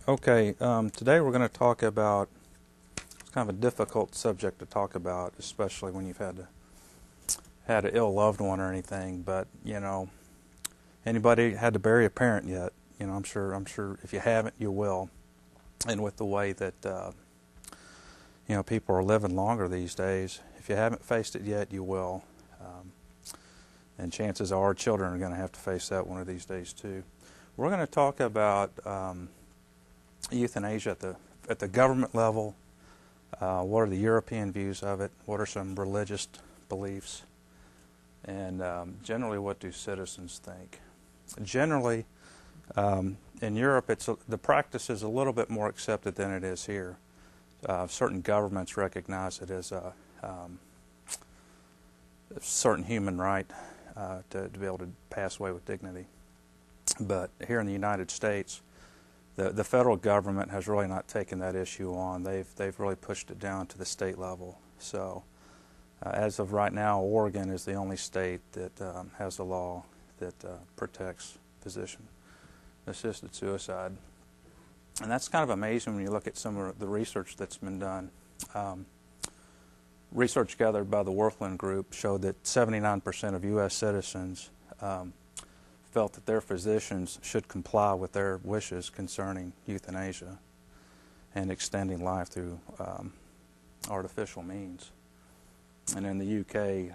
Okay, today we're going to talk about, it's kind of a difficult subject to talk about, especially when you've had an ill loved one or anything. But anybody had to bury a parent yet? I'm sure if you haven't, you will. And with the way that people are living longer these days, if you haven't faced it yet, you will. And chances are, children are going to have to face that one of these days too. We're going to talk about euthanasia at the government level. What are the European views of it? What are some religious beliefs? And generally, what do citizens think? Generally, in Europe, the practice is a little bit more accepted than it is here. Certain governments recognize it as a certain human right to be able to pass away with dignity. But here in the United States, the federal government has really not taken that issue on. They've really pushed it down to the state level. So as of right now, Oregon is the only state that has a law that protects physician-assisted suicide. And that's kind of amazing when you look at some of the research that's been done. Research gathered by the Workland Group showed that 79% of U.S. citizens felt that their physicians should comply with their wishes concerning euthanasia and extending life through artificial means. And in the U.K.,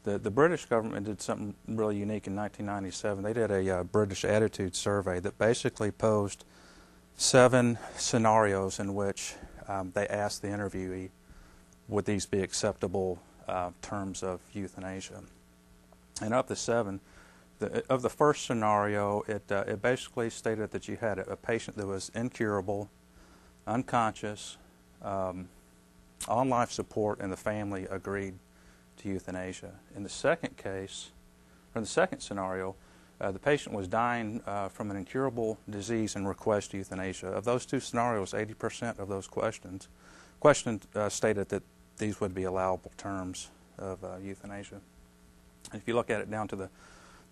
the British government did something really unique in 1997. They did a British attitude survey that basically posed 7 scenarios in which they asked the interviewee, would these be acceptable terms of euthanasia? And of the 7, of the first scenario, it basically stated that you had a patient that was incurable, unconscious, on life support, and the family agreed to euthanasia. In the second case, or the second scenario, the patient was dying from an incurable disease and requested euthanasia. Of those 2 scenarios, 80% of those questions stated that these would be allowable terms of euthanasia. And if you look at it down to the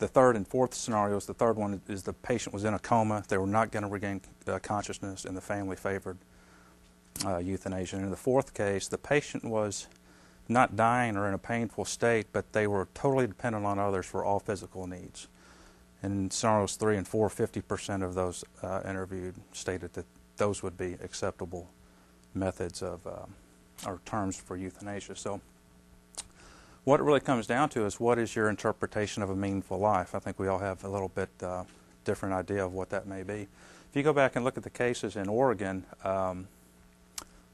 third and fourth scenarios, the third one is the patient was in a coma, they were not going to regain consciousness, and the family favored euthanasia. And in the fourth case, the patient was not dying or in a painful state, but they were totally dependent on others for all physical needs. And in scenarios 3 and 4, 50% of those interviewed stated that those would be acceptable methods of or terms for euthanasia. So what it really comes down to is, what is your interpretation of a meaningful life? I think we all have a little bit different idea of what that may be. If you go back and look at the cases in Oregon, a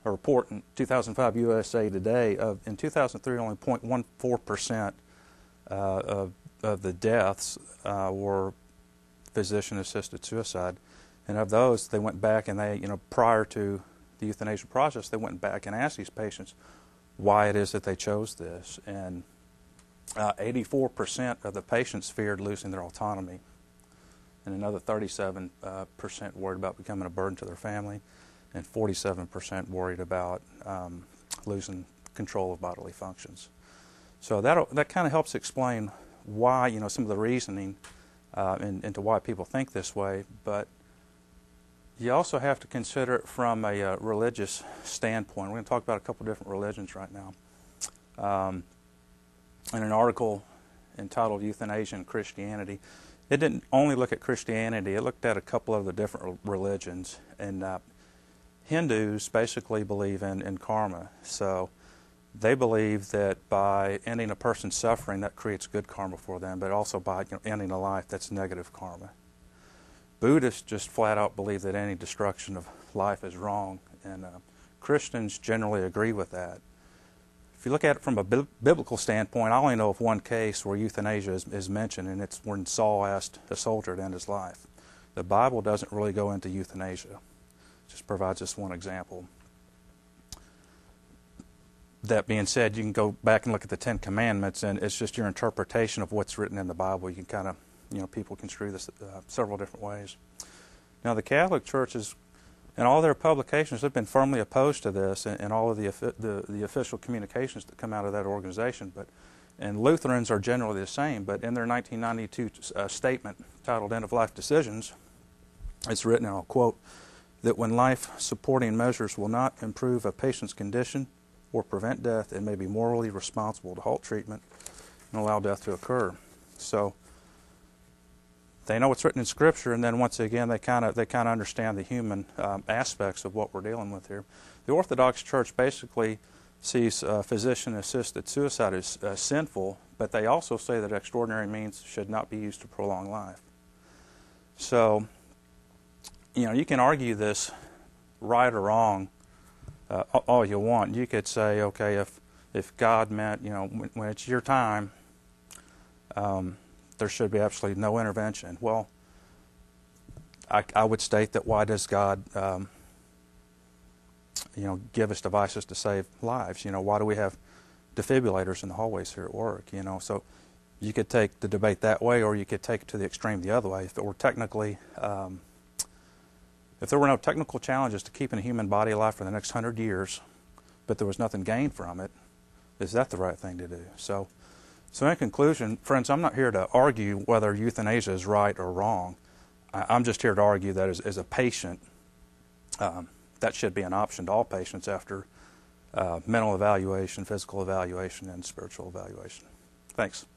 report in 2005 USA Today, in 2003 only 0.14% of the deaths were physician-assisted suicide. And of those, they went back and they, prior to the euthanasia process, they went back and asked these patients why it is that they chose this. And 84% of the patients feared losing their autonomy. And another 37% worried about becoming a burden to their family. And 47% worried about losing control of bodily functions. So that kind of helps explain why, some of the reasoning into why people think this way. But you also have to consider it from a religious standpoint. We're going to talk about a couple different religions right now. In an article entitled Euthanasia and Christianity, it didn't only look at Christianity, it looked at a couple of the different religions. And Hindus basically believe in karma. So they believe that by ending a person's suffering, that creates good karma for them, but also by ending a life, that's negative karma. Buddhists just flat out believe that any destruction of life is wrong, and Christians generally agree with that. If you look at it from a biblical standpoint, I only know of one case where euthanasia is mentioned, and it's when Saul asked a soldier to end his life. The Bible doesn't really go into euthanasia. It just provides us one example. That being said, you can go back and look at the 10 Commandments, and it's just your interpretation of what's written in the Bible. You can kind of, people construe this several different ways. Now, the Catholic Church is, in all their publications, have been firmly opposed to this, and all of the official communications that come out of that organization. And Lutherans are generally the same. But in their 1992 statement titled "End of Life Decisions," It's written, and I'll quote, that when life-supporting measures will not improve a patient's condition or prevent death, it may be morally responsible to halt treatment and allow death to occur. So they know what's written in Scripture, and then once again they kind of understand the human aspects of what we're dealing with here. The Orthodox Church basically sees physician-assisted suicide as sinful, but they also say that extraordinary means should not be used to prolong life. So, you can argue this right or wrong all you want. You could say, okay, if God meant, when it's your time, there should be absolutely no intervention. Well, I would state that why does God, give us devices to save lives? Why do we have defibrillators in the hallways here at work? So you could take the debate that way, or you could take it to the extreme the other way. If it were technically, if there were no technical challenges to keeping a human body alive for the next 100 years, but there was nothing gained from it, is that the right thing to do? So in conclusion, friends, I'm not here to argue whether euthanasia is right or wrong. I'm just here to argue that as a patient, that should be an option to all patients after mental evaluation, physical evaluation, and spiritual evaluation. Thanks.